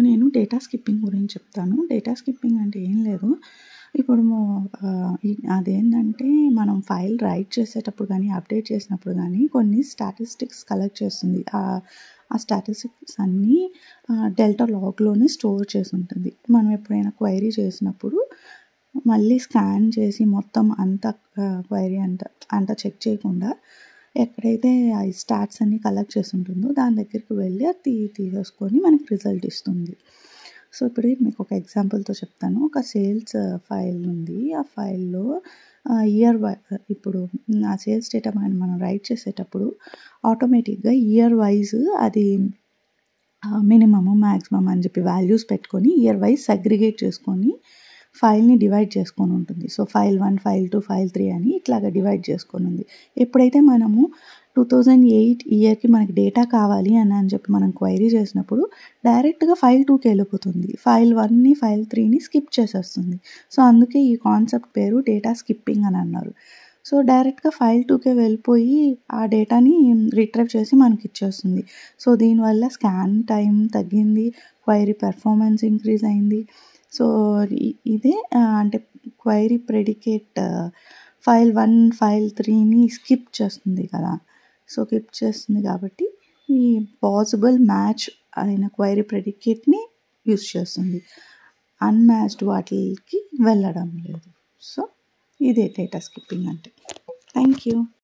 నేను data skipping గురించి చెప్తాను. డేటా స్కిప్పింగ్ అంటే ఏం లేదు. ఇప్పుడు అదేంటంటే మనం ఫైల్ రైట్ చేసేటప్పుడు గానీ, అప్డేట్ చేసినప్పుడు గానీ కొన్ని స్టాటిస్టిక్స్ కలెక్ట్ చేస్తుంది. ఆ స్టాటిస్టిక్స్ అన్నీ డెల్టా లాగ్‌లోనే స్టోర్ చేసుంటుంది. మనం ఎప్పుడైనా క్వెరీ చేసినప్పుడు మళ్ళీ స్కాన్ చేసి మొత్తం అంతా క్వెరీ అంతా చెక్ చేయకుండా ఎక్కడైతే ఈ స్టాట్స్ అన్నీ కలెక్ట్ చేసుంటుందో దాని దగ్గరికి వెళ్ళి అది తీసేసుకొని మనకి రిజల్ట్ ఇస్తుంది. సో, ఇప్పుడు మీకు ఒక ఎగ్జాంపుల్‌తో చెప్తాను. ఒక సేల్స్ ఫైల్ ఉంది. ఆ ఫైల్‌లో ఇప్పుడు ఆ సేల్స్ డేటా మనం రైట్ చేసేటప్పుడు ఆటోమేటిక్‌గా ఇయర్ వైస్ అది మినిమమ్, మాక్సిమమ్ అని చెప్పి వాల్యూస్ పెట్టుకొని ఇయర్ వైస్ సెగ్రిగేట్ చేసుకొని ఫైల్‌ని డివైడ్ చేసుకొని ఉంటుంది. సో, ఫైల్ 1, ఫైల్ 2, ఫైల్ 3 అని ఇట్లాగా డివైడ్ చేసుకొని ఉంది. ఎప్పుడైతే మనము 2008 ఇయర్‌కి మనకి డేటా కావాలి అని చెప్పి మనం క్వెరీ చేసినప్పుడు డైరెక్ట్‌గా ఫైల్ 2కి వెళ్ళిపోతుంది. ఫైల్ 1ని, ఫైల్ 3ని స్కిప్ చేసేస్తుంది. సో, అందుకే ఈ కాన్సెప్ట్ పేరు డేటా స్కిప్పింగ్ అని అన్నారు. సో, డైరెక్ట్‌గా ఫైల్ 2కే వెళ్ళిపోయి ఆ డేటాని రిట్రీవ్ చేసి మనకి ఇచ్చేస్తుంది. సో, దీనివల్ల స్కాన్ టైం తగ్గింది. క్వెరీ పెర్ఫార్మెన్స్ ఇంక్రీజ్ అయింది. సో, ఇదే అంటే క్వెరీ ప్రెడికేట్ ఫైల్ 1, ఫైల్ 3ని స్కిప్ చేస్తుంది కదా! సో, స్కిప్ చేస్తుంది కాబట్టి ఈ పాసిబుల్ మ్యాచ్ అయిన క్వెరీ ప్రెడికేట్‌ని యూజ్ చేస్తుంది. అన్‌మ్యాచ్డ్ వాటికి వెళ్ళడం లేదు. సో, ఇదే డేటా స్కిప్పింగ్ అంటే. Thank you.